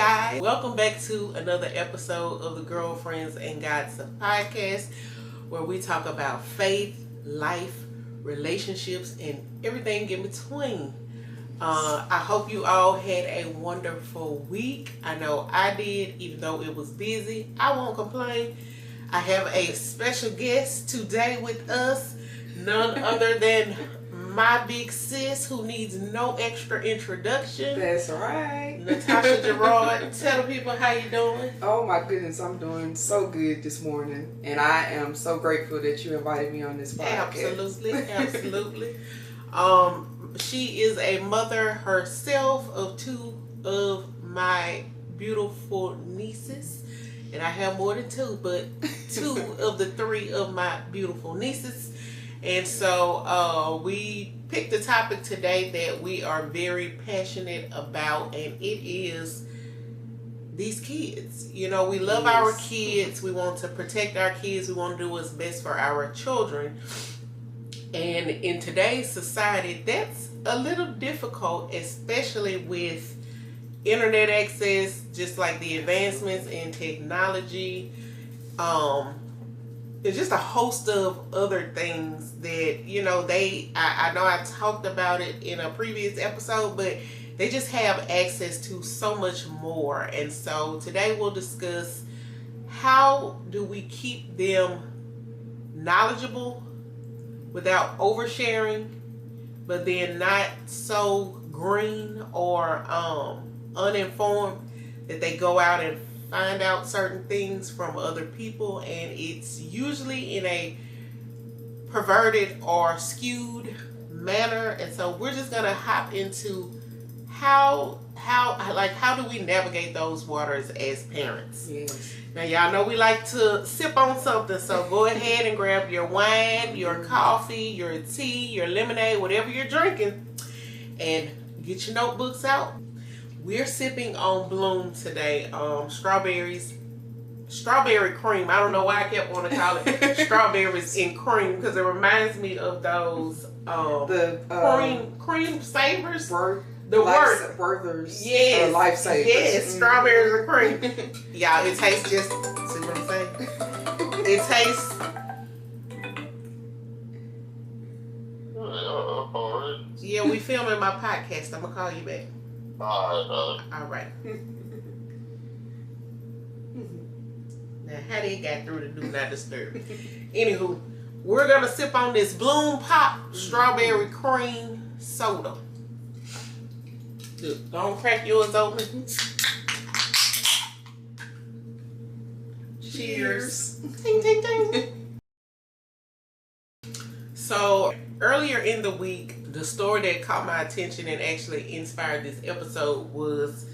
guys, welcome back to another episode of the Girlfriends and Gossip podcast, where we talk about faith, life, relationships, and everything in between. I hope you all had a wonderful week. I know I did, even though it was busy. I won't complain. I have a special guest today with us, none other than my big sis, who needs no extra introduction. That's right. Natasha Gerard. Tell the people how you doing. Oh my goodness, I'm doing so good this morning, and I am so grateful that you invited me on this podcast. Absolutely. She is a mother herself of two of my beautiful nieces, and I have more than two, but two of the three of my beautiful nieces. And so we picked a topic today that we are very passionate about, and it is these kids. You know, we love our kids. We want to protect our kids. We want to do what's best for our children. And in today's society, that's a little difficult, especially with internet access, just like the advancements in technology. It's just a host of other things that, you know, I know I talked about it in a previous episode, but they just have access to so much more. And so today we'll discuss how do we keep them knowledgeable without oversharing, but then not so green or uninformed that they go out and find out certain things from other people, and it's usually in a perverted or skewed manner. And so we're just gonna hop into how do we navigate those waters as parents. Yes. Now y'all know we like to sip on something, so go ahead and grab your wine, your coffee, your tea, your lemonade, whatever you're drinking, and get your notebooks out. We're sipping on Bloom today. Strawberry cream. I don't know why I kept wanting to call it strawberries in cream, because it reminds me of those cream savers. The Werther's. Yes. Lifesavers. Yes, strawberries and cream. Y'all, it tastes just, see what I'm saying? It tastes. Yeah, we filming my podcast. I'm going to call you back. All right. Now, how they got through to do not disturb? Anywho, we're going to sip on this Bloom Pop strawberry cream soda. Look, don't crack yours open. Cheers. Ding, ding, ding. So, earlier in the week, the story that caught my attention and actually inspired this episode was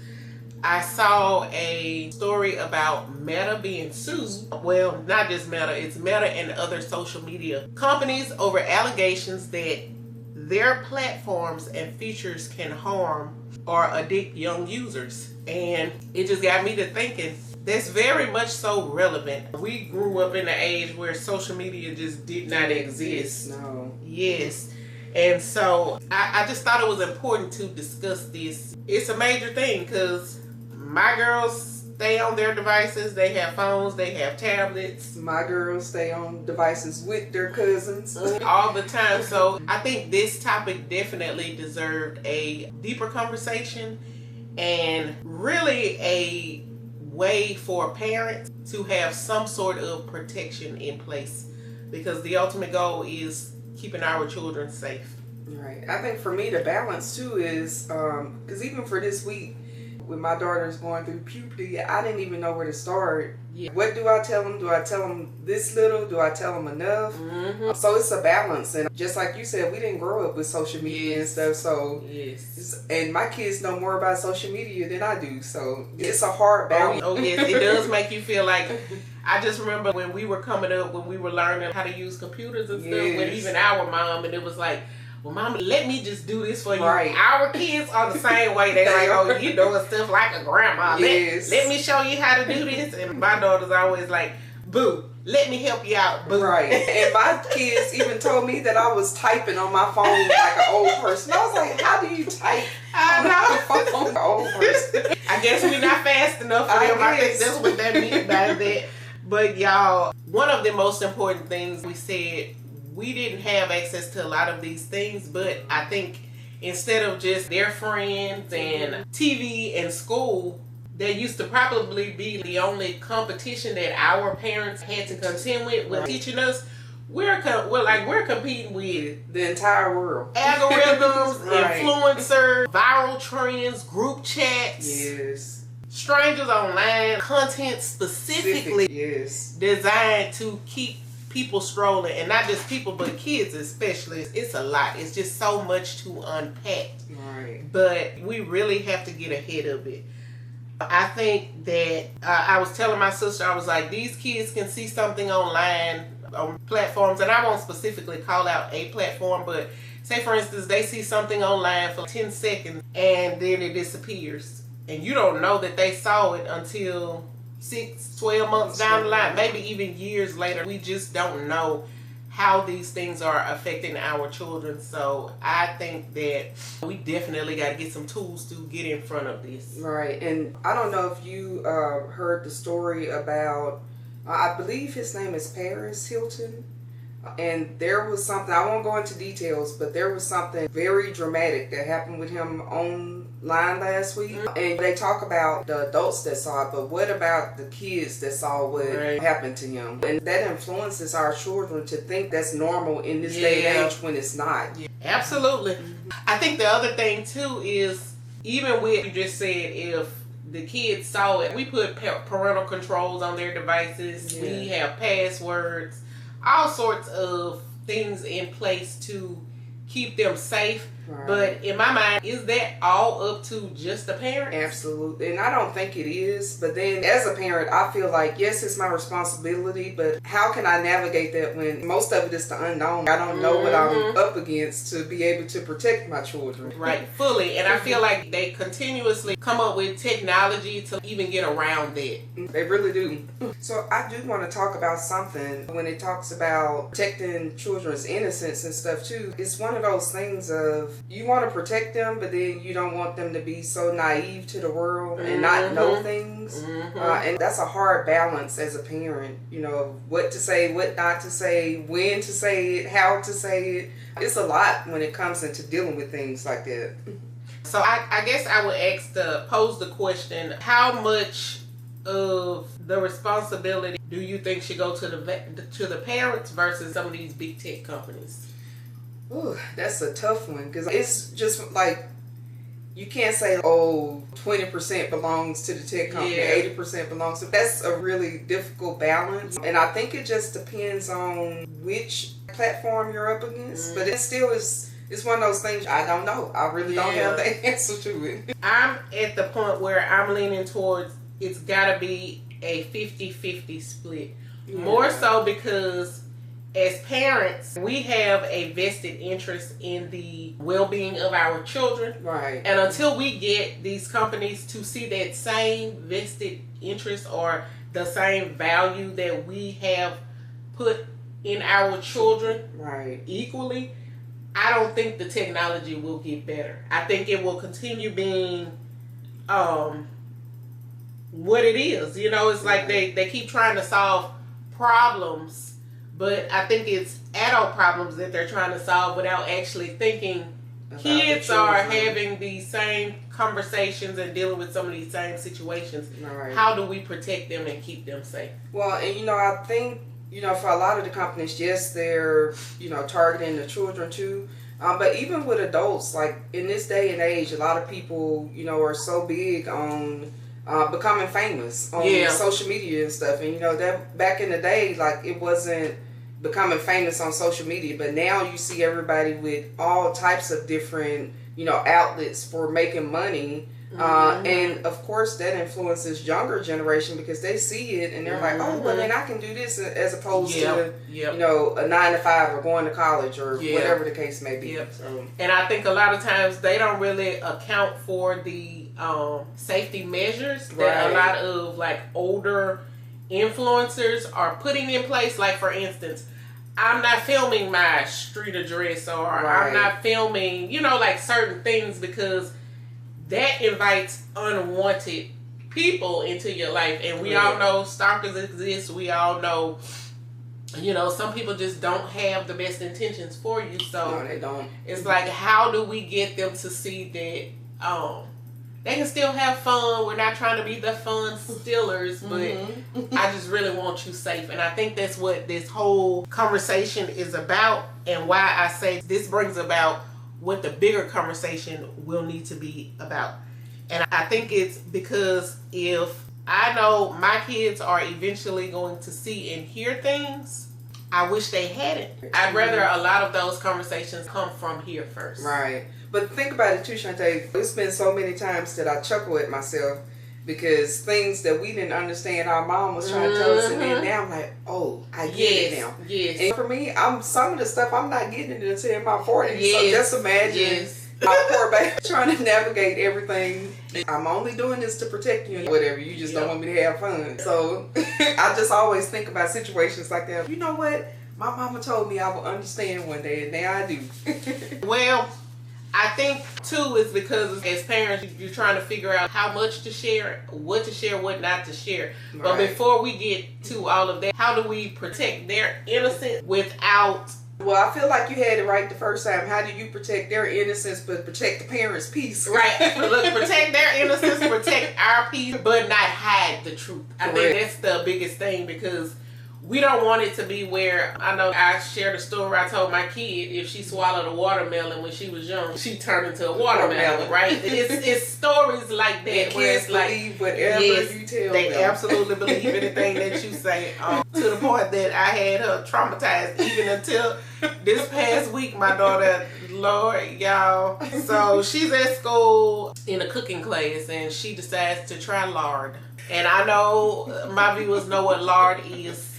I saw a story about Meta being sued. Well, not just Meta, it's Meta and other social media companies over allegations that their platforms and features can harm or addict young users. And it just got me to thinking, that's very much so relevant. We grew up in an age where social media just did not exist. No. Yes. And so I just thought it was important to discuss this. It's a major thing because my girls stay on their devices. They have phones. They have tablets. My girls stay on devices with their cousins. All the time. So I think this topic definitely deserved a deeper conversation and really a way for parents to have some sort of protection in place, because the ultimate goal is keeping our children safe. Right. I think for me the balance too is because even for this week, when my daughter's going through puberty, I didn't even know where to start. Yeah. What do I tell them? Do I tell them this little? Do I tell them enough? Mm-hmm. So it's a balance. And just like you said, we didn't grow up with social media and stuff. So and my kids know more about social media than I do. So it's a hard balance. Oh yes, it does make you feel like, I just remember when we were coming up, when we were learning how to use computers and stuff, with even our mom, and it was like, well, Mama, let me just do this for you. Right. Our kids are the same way. They're like, oh, you doing stuff like a grandma. Yes. Let me show you how to do this. And my daughter's always like, boo, let me help you out, boo. Right. And my kids even told me that I was typing on my phone like an old person. I was like, how do you type on my phone like an old person? I I guess we're not fast enough for them. I think that's what that means by that. But y'all, one of the most important things we said, we didn't have access to a lot of these things, but I think instead of just their friends and TV and school, there used to probably be the only competition that our parents had to contend with teaching us. We're competing with the entire world. Algorithms, influencers, viral trends, group chats. Yes. Strangers online, content specifically designed to keep people strolling, and not just people but kids especially. It's a lot. It's just so much to unpack. Right. But we really have to get ahead of it. I think that I was telling my sister, I was like, these kids can see something online on platforms, and I won't specifically call out a platform, but say for instance they see something online for 10 seconds and then it disappears, and you don't know that they saw it until 6-12 months down the line, maybe even years later. We just don't know how these things are affecting our children. So I think that we definitely got to get some tools to get in front of this. Right. And I don't know if you heard the story about, I believe his name is Paris Hilton. And there was something, I won't go into details, but there was something very dramatic that happened with him online last week. And they talk about the adults that saw it, but what about the kids that saw what happened to him? And that influences our children to think that's normal in this day and age when it's not. Yeah. Absolutely. I think the other thing too is, even with you just said, if the kids saw it, we put parental controls on their devices. We have passwords, all sorts of things in place to keep them safe. Right. But in my mind, is that all up to just the parent? Absolutely. And I don't think it is. But then as a parent, I feel like, yes, it's my responsibility, but how can I navigate that when most of it is the unknown? I don't know what I'm up against to be able to protect my children. Right, fully. And I feel like they continuously come up with technology to even get around that. They really do. So I do want to talk about something when it talks about protecting children's innocence and stuff too. It's one of those things of, you want to protect them, but then you don't want them to be so naive to the world and not know things. And that's a hard balance as a parent, you know, what to say, what not to say, when to say it, how to say it. It's a lot when it comes into dealing with things like that. So I guess I would pose the question, how much of the responsibility do you think should go to the parents versus some of these big tech companies? Ooh, that's a tough one, because it's just like, you can't say, oh, 20% belongs to the tech company, 80% belongs to. That's a really difficult balance. And I think it just depends on which platform you're up against. But it still is, it's one of those things, I don't know. I really don't have the answer to it. I'm at the point where I'm leaning towards, it's got to be a 50-50 split. More so because as parents, we have a vested interest in the well-being of our children. Right. And until we get these companies to see that same vested interest or the same value that we have put in our children equally, I don't think the technology will get better. I think it will continue being what it is. You know, it's like they keep trying to solve problems, but I think it's adult problems that they're trying to solve without actually thinking about kids are having these same conversations and dealing with some of these same situations. How do we protect them and keep them safe? Well, and you know, I think, you know, for a lot of the companies, yes, they're, you know, targeting the children too. But even with adults, like in this day and age, a lot of people, you know, are so big on becoming famous on social media and stuff. And, you know, that back in the day, like, it wasn't becoming famous on social media, but now you see everybody with all types of different, you know, outlets for making money. And of course that influences younger generation because they see it and they're like, oh, well then I can do this, as opposed to, you know, a 9-to-5 or going to college or whatever the case may be. So. And I think a lot of times they don't really account for the safety measures that a lot of like older influencers are putting in place. Like, for instance, I'm not filming my street address, or I'm not filming, you know, like certain things, because that invites unwanted people into your life. And we all know stalkers exist. We all know, some people just don't have the best intentions for you. So no, they don't. It's like, how do we get them to see that they can still have fun? We're not trying to be the fun stealers, but I just really want you safe. And I think that's what this whole conversation is about, and why I say this brings about what the bigger conversation will need to be about. And I think it's because if I know my kids are eventually going to see and hear things, I wish they hadn't. I'd rather a lot of those conversations come from here first. Right. But think about it too, Ch.2. It's been so many times that I chuckle at myself because things that we didn't understand our mom was trying to tell us, and then now I'm like, oh, I get it now. Yes. And for me, some of the stuff I'm not getting it until in my 40s. So just imagine our poor baby trying to navigate everything. I'm only doing this to protect you and whatever. You just don't want me to have fun. So I just always think about situations like that. You know what? My mama told me I would understand one day, and now I do. Well, I think too is because as parents, you're trying to figure out how much to share, what not to share. Right. But before we get to all of that, how do we protect their innocence without... Well, I feel like you had it right the first time. How do you protect their innocence but protect the parents' peace? Right. Look, protect their innocence, protect our peace, but not hide the truth. I think that's the biggest thing, because we don't want it to be where, I know I shared a story where I told my kid if she swallowed a watermelon when she was young, she turned into a watermelon, right? It's stories like that where it's like, believe whatever you tell they them. absolutely believe anything that you say, to the point that I had her traumatized even until this past week. My daughter, Lord, y'all, so she's at school in a cooking class and she decides to try lard. And I know my viewers know what lard is.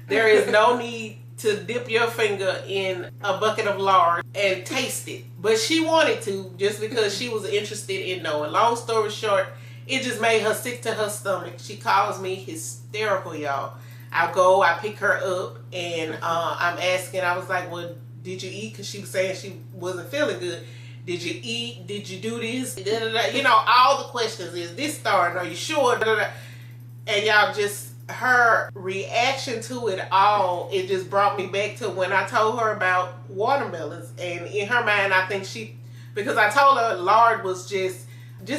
There is no need to dip your finger in a bucket of lard and taste it. But she wanted to, just because she was interested in knowing. Long story short, it just made her sick to her stomach. She calls me hysterical, y'all. I pick her up, and I'm asking, I was like, well, did you eat? Because she was saying she wasn't feeling good. Did you eat? Did you do this? Da, da, da. You know, all the questions. Is this starting? Are you sure? Da, da, da. And y'all, just her reaction to it all, it just brought me back to when I told her about watermelons. And in her mind, I think because I told her lard was just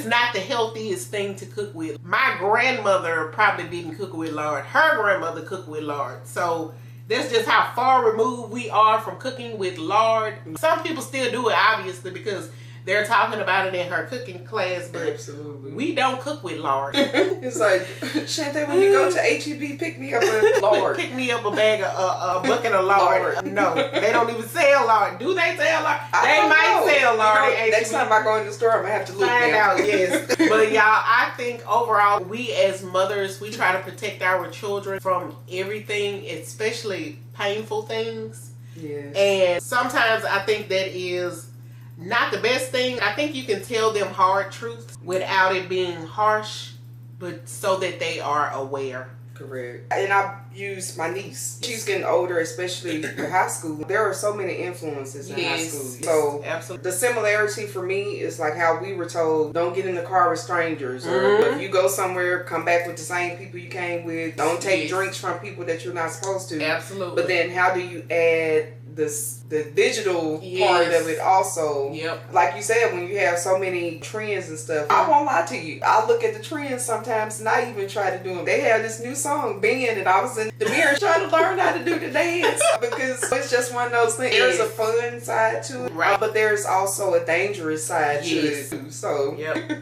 not the healthiest thing to cook with. My grandmother probably didn't cook with lard. Her grandmother cooked with lard. So that's just how far removed we are from cooking with lard. Some people still do it, obviously, because they're talking about it in her cooking class, but absolutely, we don't cook with lard. It's like, Ch.2, when you go to H-E-B, pick me up a lard. Pick me up a bag of a bucket of lard. No, they don't even sell lard. Do they sell lard? They might sell lard. Next time I go in the store, I'm going to have to look find out, yes. But y'all, I think overall, we as mothers, we try to protect our children from everything, especially painful things. Yes. And sometimes I think that is not the best thing. I think you can tell them hard truths without it being harsh, but so that they are aware. Correct. And I use my niece. She's getting older, especially in high school. There are so many influences in high school. So absolutely. The similarity for me is like how we were told, don't get in the car with strangers. Or if you go somewhere, come back with the same people you came with. Don't take drinks from people that you're not supposed to. Absolutely. But then how do you add the digital part of it also? Like you said, when you have so many trends and stuff, I won't lie to you, I look at the trends sometimes and I even try to do them. They have this new song, Ben, and I was in the mirror trying to learn how to do the dance because it's just one of those things. There's a fun side to it, but there's also a dangerous side to it too. So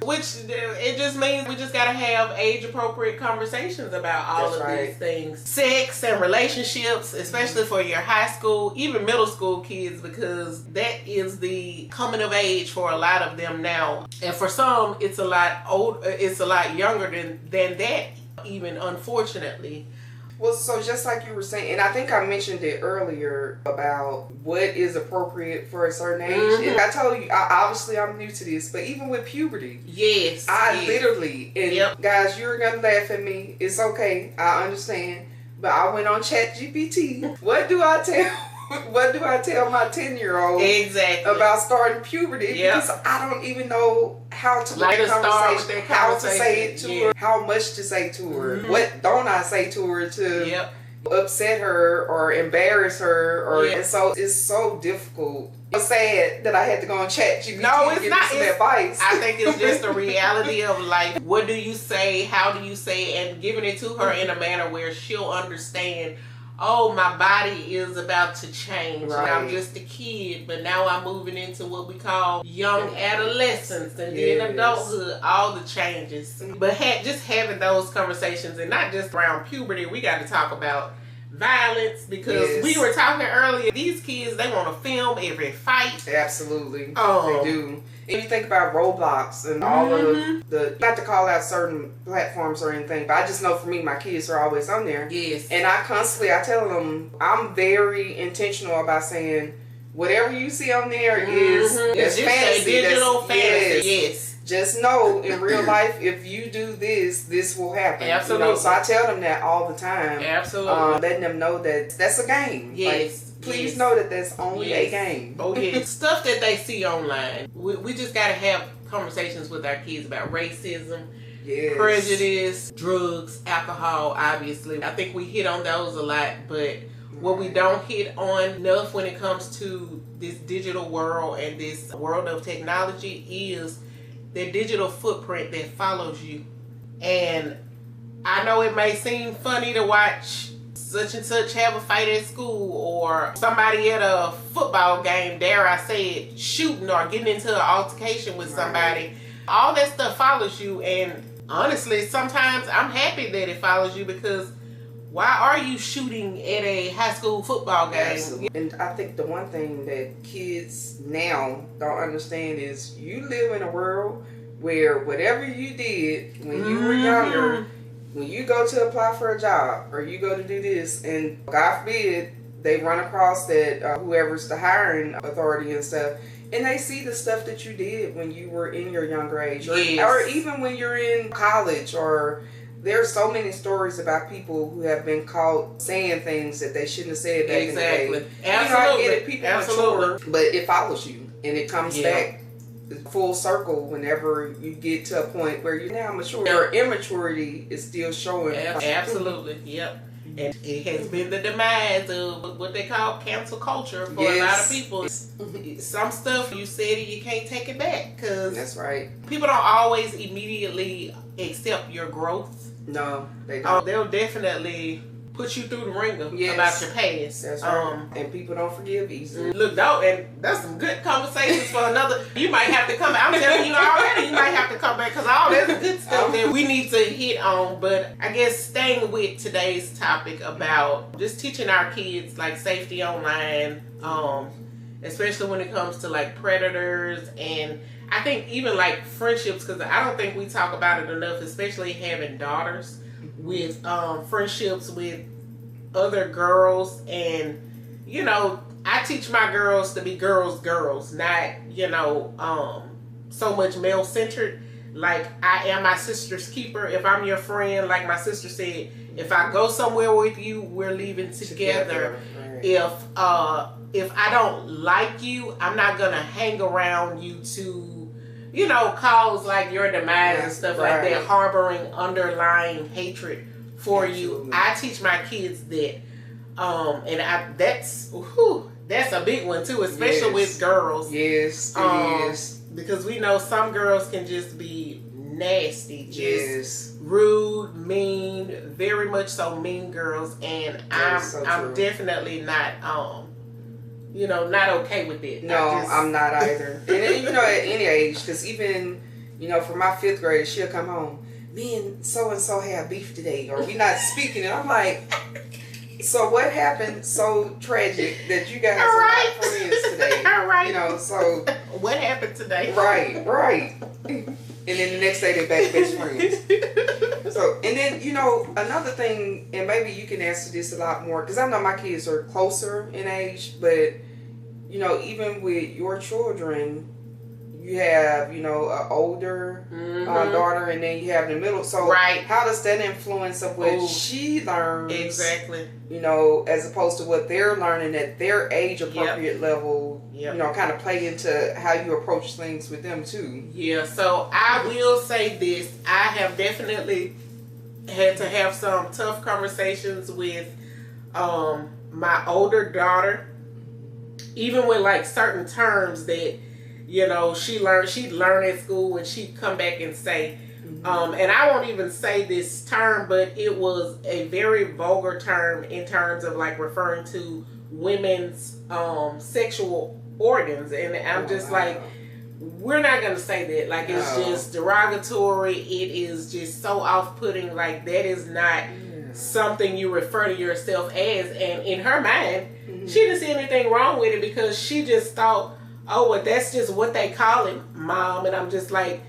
which it just means we just gotta have age appropriate conversations about all of these things. Sex and relationships, especially for your high school, even middle school kids, because that is the coming of age for a lot of them now. And for some, it's a lot older, it's a lot younger than that, even, unfortunately. Well, so just like you were saying, and I think I mentioned it earlier about what is appropriate for a certain age. And I told you, obviously I'm new to this, but even with puberty, I literally, and guys, you're gonna laugh at me. It's okay, I understand. But I went on ChatGPT. What do I tell my 10-year-old about starting puberty? Because I don't even know how how to like to start with conversation, that how to conversation. say it to her, how much to say to her, what don't I say to her to upset her or embarrass her, or and so it's so difficult. I'm sad that I had to go on Ch.2 no, to it's give not some advice. I think it's just a reality of life. What do you say, how do you say it, and giving it to her in a manner where she'll understand, oh, my body is about to change. Right. I'm just a kid, but now I'm moving into what we call young adolescence and then adulthood, all the changes. But just having those conversations, and not just around puberty, we got to talk about violence, because we were talking earlier, these kids, they want to film every fight. Absolutely. They do. If you think about Roblox and all of the, not to call out certain platforms or anything, but I just know for me, my kids are always on there. Yes. And I tell them, I'm very intentional about saying, whatever you see on there is fantasy. Digital fantasy. Yes. Just know in real life, if you do this, this will happen. Absolutely. You know, so I tell them that all the time. Absolutely. Letting them know that that's a game. Yes. Like, please know that that's only a game. Oh, yes. Stuff that they see online. We just got to have conversations with our kids about racism, prejudice, drugs, alcohol, obviously. I think we hit on those a lot, but what we don't hit on enough when it comes to this digital world and this world of technology is the digital footprint that follows you. And I know it may seem funny to watch such and such have a fight at school, or somebody at a football game, dare I say it, shooting or getting into an altercation with somebody. All that stuff follows you, and honestly, sometimes I'm happy that it follows you, because why are you shooting at a high school football game? Absolutely. And I think the one thing that kids now don't understand is you live in a world where whatever you did when you were younger, when you go to apply for a job or you go to do this, and God forbid they run across that whoever's the hiring authority and stuff, and they see the stuff that you did when you were in your younger age, or even when you're in college, or there's so many stories about people who have been caught saying things that they shouldn't have said back in the day. Absolutely. You know, I get it, people mature, but it follows you, and it comes back full circle whenever you get to a point where you're now mature. Your immaturity is still showing. Absolutely. Yep. And it has been the demise of what they call cancel culture for a lot of people. Some stuff you said it, you can't take it back, because that's right. People don't always immediately accept your growth. No, they don't. They'll definitely put you through the ringer about your past. That's right. And people don't forgive easily. Look, and that's some good conversations for another. You might have to come. I'm telling you already, you might have to come back, because all that's good stuff that we need to hit on. But I guess staying with today's topic about just teaching our kids like safety online, especially when it comes to like predators, and I think even like friendships, because I don't think we talk about it enough, especially having daughters, with friendships with other girls. And you know, I teach my girls to be girls, not, you know, so much male centered. Like, I am my sister's keeper. If I'm your friend, like my sister said, if I go somewhere with you, we're leaving together. Right. If I don't like you, I'm not gonna hang around you to, you know, cause like your demise and stuff like that, harboring underlying hatred for you. I teach my kids that, and that's a big one too, especially with girls. Yes, it is. Because we know some girls can just be nasty, just rude, mean, very much so mean girls, and I'm definitely not you know, not okay with it. No, I'm not either. And you know, at any age, because even, you know, for my 5th grade, she'll come home, me and so have beef today, or we not speaking, and I'm like, so what happened so tragic that you guys are not friends today? You know, so what happened today? Right. And then the next day they're back best friends. So, and then, you know, another thing, and maybe you can answer this a lot more, because I know my kids are closer in age, but, you know, even with your children, you have, an older daughter, and then you have the middle. So how does that influence of what she learns? Exactly. As opposed to what they're learning at their age appropriate level, kind of play into how you approach things with them too. Yeah, so I will say this. I have definitely had to have some tough conversations with my older daughter, even with like certain terms that she'd learn at school, and she'd come back and say, and I won't even say this term, but it was a very vulgar term in terms of like referring to women's sexual organs, and I'm just like, we're not gonna say that. Like, it's just derogatory. It is just so off-putting. Like, that is not something you refer to yourself as. And in her mind, she didn't see anything wrong with it, because she just thought, oh, well, that's just what they call it, Mom. And I'm just like,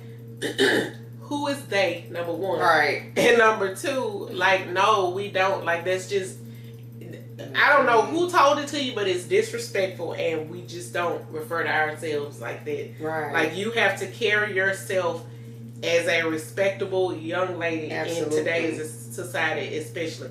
who is they, number one? Right. And number two, like, no, we don't. Like, that's just, I don't know who told it to you, but it's disrespectful, and we just don't refer to ourselves like that. Right. Like, you have to carry yourself as a respectable young lady in today's society, especially.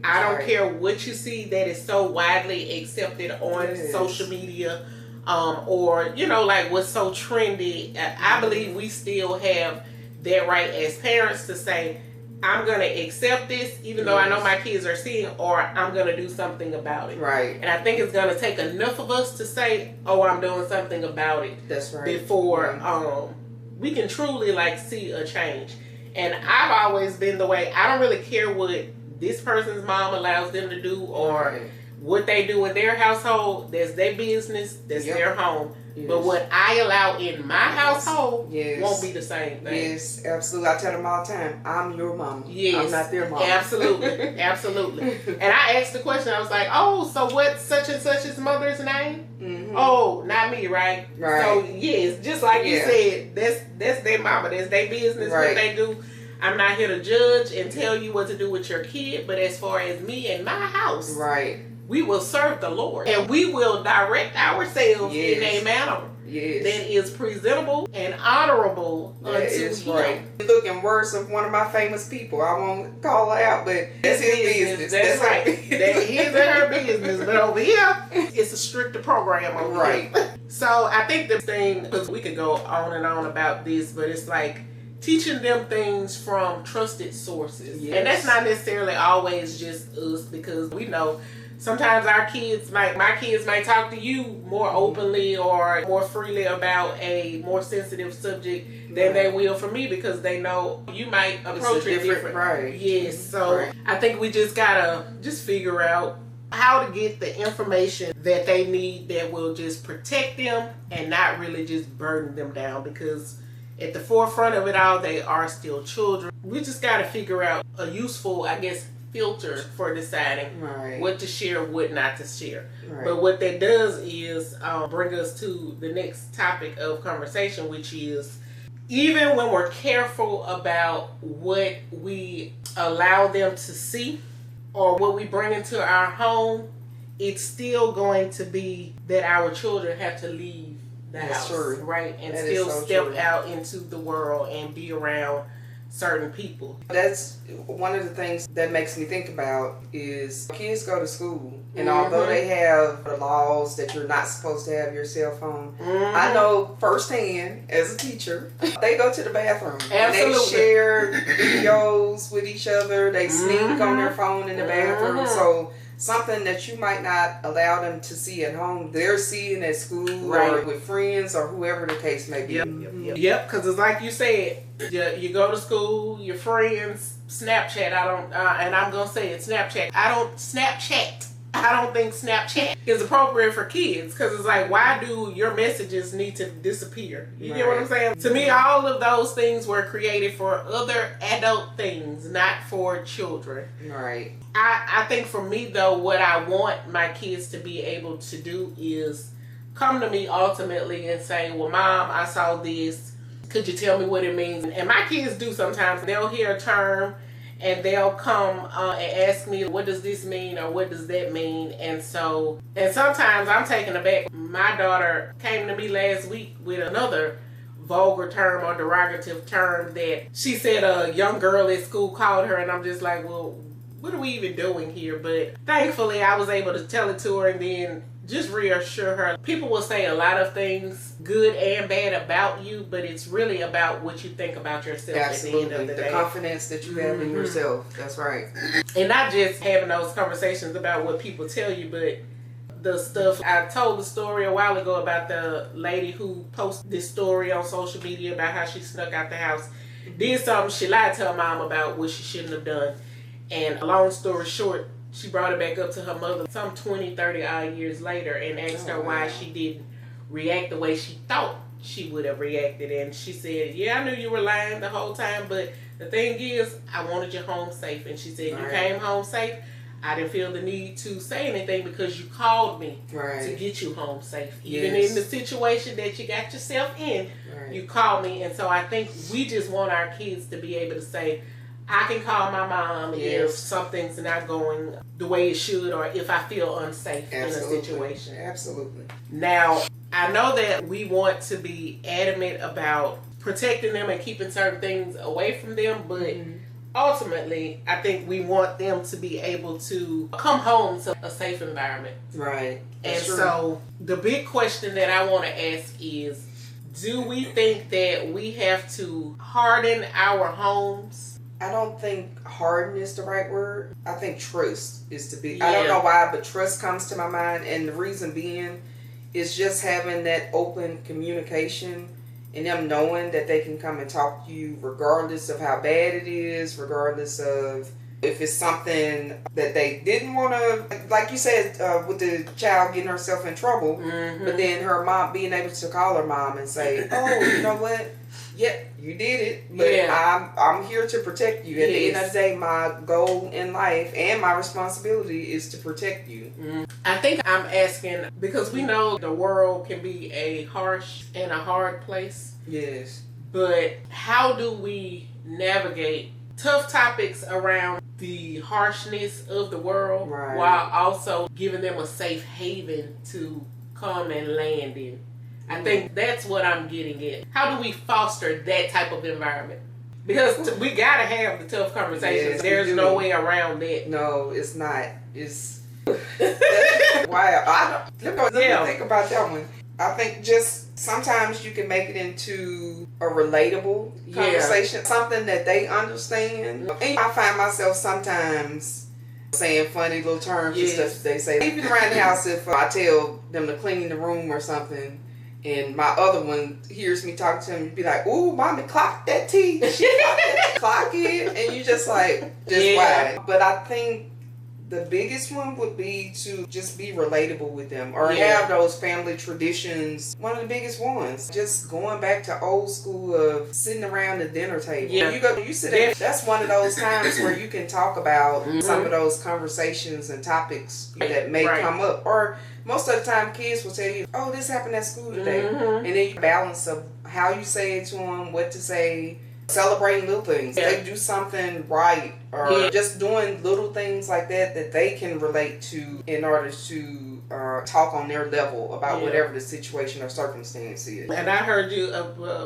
I don't care what you see that is so widely accepted on social media, or like what's so trendy. I believe we still have that right as parents to say, I'm going to accept this, even though I know my kids are seeing, or I'm going to do something about it. Right. And I think it's going to take enough of us to say, oh, I'm doing something about it. That's right. Before we can truly like see a change. And I've always been the way, I don't really care what this person's mom allows them to do, or what they do in their household. That's their business. That's their home. Yes. But what I allow in my household won't be the same thing. Yes, absolutely. I tell them all the time, I'm your mama. Yes. I'm not their mama. Absolutely. Absolutely. And I asked the question, I was like, oh, so what's such and such's mother's name? Mm-hmm. Oh, not me, right? Right. So, yes, just like you said, that's their mama. That's their business, what they do. I'm not here to judge and tell you what to do with your kid, but as far as me and my house, we will serve the Lord, and we will direct ourselves in a manner that is presentable and honorable unto Him. Looking worse of one of my famous people. I won't call her out, but that's his business. That's right. That his and her business. But over here, it's a stricter program over here. So I think the thing, because we could go on and on about this, but it's like teaching them things from trusted sources. And that's not necessarily always just us, because we know sometimes our kids my kids might talk to you more openly or more freely about a more sensitive subject than they will for me, because they know you might approach it different. Yes. So I think we just gotta figure out how to get the information that they need that will just protect them and not really just burden them down, because at the forefront of it all, they are still children. We just got to figure out a useful, I guess, filter for deciding what to share, what not to share. But what that does is bring us to the next topic of conversation, which is, even when we're careful about what we allow them to see or what we bring into our home, it's still going to be that our children have to leave the house, right? And that still step out into the world and be around certain people. That's one of the things that makes me think about is kids go to school, and although they have the laws that you're not supposed to have your cell phone, I know firsthand as a teacher, they go to the bathroom. And they share videos with each other. They sneak on their phone in the bathroom. So something that you might not allow them to see at home, they're seeing at school or with friends or whoever the case may be. Yep, because it's like you said, you go to school, your friends, Snapchat, and I'm going to say it, Snapchat. I don't think Snapchat is appropriate for kids, because it's like, why do your messages need to disappear? You get what I'm saying? To me, all of those things were created for other adult things, not for children. Right. I think for me, though, what I want my kids to be able to do is come to me ultimately and say, well, Mom, I saw this. Could you tell me what it means? And my kids do sometimes. They'll hear a term and they'll come and ask me, what does this mean or what does that mean? And sometimes I'm taken aback. My daughter came to me last week with another vulgar term or derogative term that she said a young girl at school called her, and I'm just like, well, what are we even doing here? But thankfully I was able to tell it to her and then just reassure her. People will say a lot of things, good and bad, about you, but it's really about what you think about yourself. Absolutely. At the end of the day. Confidence that you have in yourself. That's right. And not just having those conversations about what people tell you, but the stuff. I told the story a while ago about the lady who posted this story on social media about how she snuck out the house, did something she lied to her mom about what she shouldn't have done. And long story short, she brought it back up to her mother some 20, 30 odd years later and asked her why she didn't react the way she thought she would have reacted. And she said, yeah, I knew you were lying the whole time, but the thing is, I wanted you home safe. And she said, you came home safe. I didn't feel the need to say anything because you called me to get you home safe. Even in the situation that you got yourself in, you called me. And so I think we just want our kids to be able to say, I can call my mom if something's not going the way it should, or if I feel unsafe in a situation. Absolutely. Now, I know that we want to be adamant about protecting them and keeping certain things away from them, but ultimately, I think we want them to be able to come home to a safe environment. Right. And so the big question that I want to ask is, do we think that we have to harden our homes? I don't think harden is the right word. I think trust is the big. I don't know why, but trust comes to my mind. And the reason being is just having that open communication and them knowing that they can come and talk to you regardless of how bad it is, regardless of if it's something that they didn't want to, like you said, with the child getting herself in trouble, but then her mom being able to call her mom and say, oh, you know what? Yep, you did it, but I'm here to protect you. At the end of the day, my goal in life and my responsibility is to protect you. I think I'm asking because we know the world can be a harsh and a hard place. Yes. But how do we navigate tough topics around the harshness of the world while also giving them a safe haven to come and land in? I think that's what I'm getting at. How do we foster that type of environment? Because we gotta have the tough conversations. Yes, there's no way around that. No, it's not. It's why let me think about that one. I think just sometimes you can make it into a relatable conversation, something that they understand. And I find myself sometimes saying funny little terms and stuff that they say. Even around the house, if I tell them to clean the room or something, and my other one hears me talk to him, you'd be like, ooh, mommy, clock that tea. Clock it. And you just like, why? But I think the biggest one would be to just be relatable with them or have those family traditions. One of the biggest ones, just going back to old school of sitting around the dinner table. You sit there, that's one of those times where you can talk about some of those conversations and topics that may come up. Or most of the time kids will tell you, oh, this happened at school today. And then you balance of how you say it to them, what to say, celebrating little things. They do something right or just doing little things like that they can relate to in order to talk on their level about whatever the situation or circumstance is. And I heard you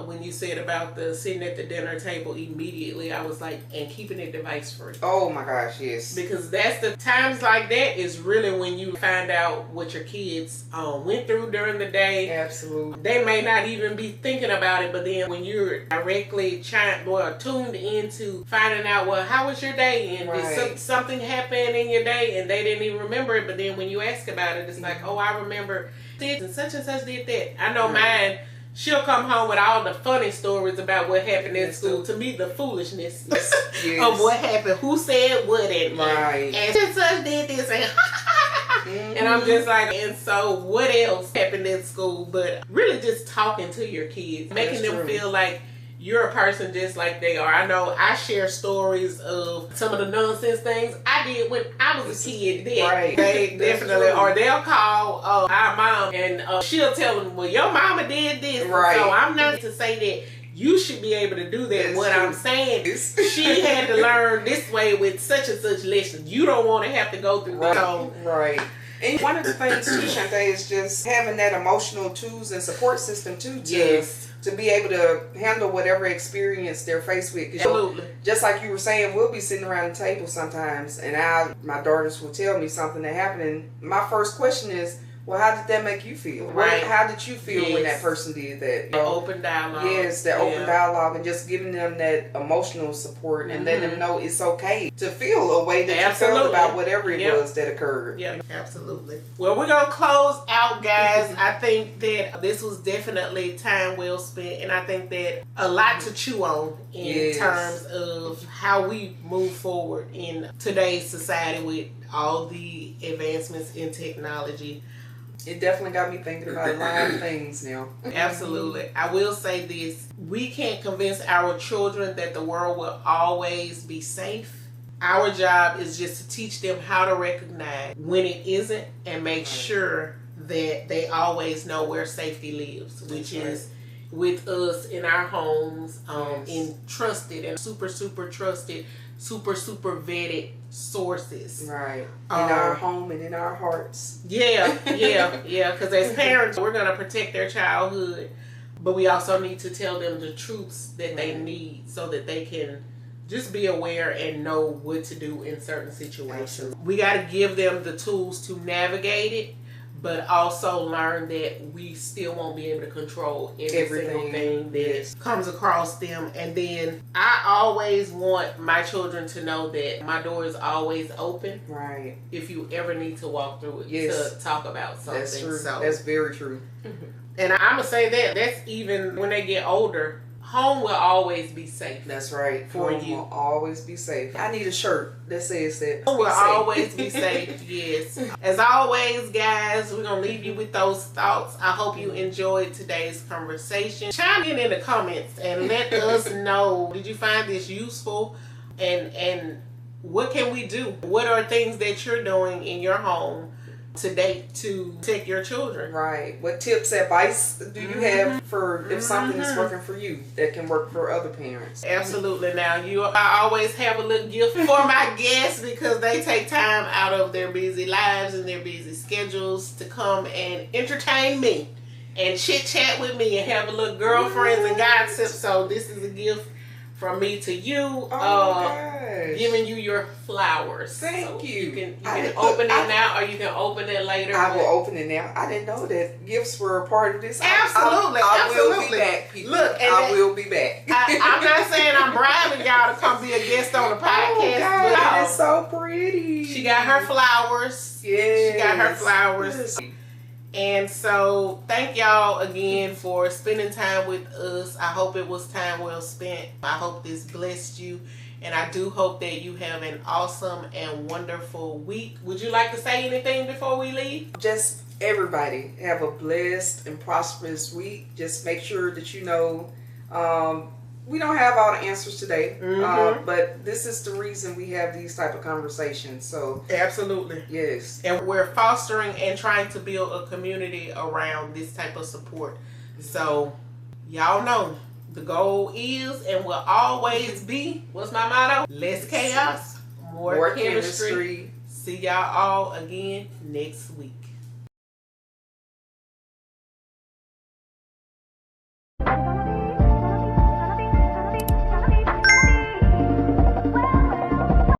when you said about the sitting at the dinner table immediately, I was like, and keeping it device free. Oh my gosh, yes. Because that's the times like that is really when you find out what your kids went through during the day. Absolutely. They may not even be thinking about it, but then when you're directly tuned into finding out, well, how was your day? And did something happen in your day and they didn't even remember it, but then when you ask about it, it's like, oh, I remember this and such did that. I know mine, she'll come home with all the funny stories about what happened in school. To me, the foolishness of what happened, who said what, and such did this, and I'm just like, and so what else happened in school? But really just talking to your kids, making them feel like you're a person just like they are. I know I share stories of some of the nonsense things I did when I was a kid. They definitely, or they'll call our mom and she'll tell them, well, your mama did this. So I'm not to say that you should be able to do that. I'm saying, she had to learn this way with such and such lessons. You don't want to have to go through that. And one of the things too, Ch.2, is just having that emotional tools and support system too, to be able to handle whatever experience they're faced with. Absolutely. Just like you were saying, we'll be sitting around the table sometimes, and my daughters will tell me something that happened, and my first question is, well, how did that make you feel? Right. How did you feel when that person did that? The open dialogue. Yes, that open dialogue, and just giving them that emotional support and letting them know it's okay to feel a way that you felt about whatever it was that occurred. Yeah, absolutely. Well, we're going to close out, guys. I think that this was definitely time well spent, and I think that a lot to chew on in terms of how we move forward in today's society with all the advancements in technology. It definitely got me thinking about a lot of things now. Absolutely. I will say this. We can't convince our children that the world will always be safe. Our job is just to teach them how to recognize when it isn't and make sure that they always know where safety lives, which is with us in our homes, in trusted and super trusted, super vetted sources. Right. In our home and in our hearts. Yeah. Because as parents, we're going to protect their childhood, but we also need to tell them the truths that they need so that they can just be aware and know what to do in certain situations. We got to give them the tools to navigate it, but also learn that we still won't be able to control every single thing that comes across them. And then I always want my children to know that my door is always open. Right. If you ever need to walk through it to talk about something. That's true. So, that's very true. And I'm going to say that's even when they get older. Home will always be safe. That's right. For Home you. will always be safe. I need a shirt that says that. Home will always be safe. Yes. As always, guys, we're going to leave you with those thoughts. I hope you enjoyed today's conversation. Chime in the comments and let us know, did you find this useful? And what can we do? What are things that you're doing in your home to date to protect your children? Right. What tips, advice do you have for if something is working for you that can work for other parents? Absolutely. Now, I always have a little gift for my guests because they take time out of their busy lives and their busy schedules to come and entertain me and chit chat with me and have a little girlfriends and gossip. So this is a gift from me to you, giving you your flowers. Thank you. You can open it now, or you can open it later. I will open it now. I didn't know that gifts were a part of this. Absolutely. I will be back, people. Look, I will be back. I'm not saying I'm bribing y'all to come be a guest on the podcast. Oh, God, it is so pretty. She got her flowers. Yes. She got her flowers. Yes. And so, thank y'all again for spending time with us. I hope it was time well spent. I hope this blessed you. And I do hope that you have an awesome and wonderful week. Would you like to say anything before we leave? Just everybody have a blessed and prosperous week. Just make sure that you know we don't have all the answers today, but this is the reason we have these type of conversations. So absolutely, yes, and we're fostering and trying to build a community around this type of support. So y'all know the goal is and will always be, what's my motto? Less chaos, more chemistry. See y'all all again next week.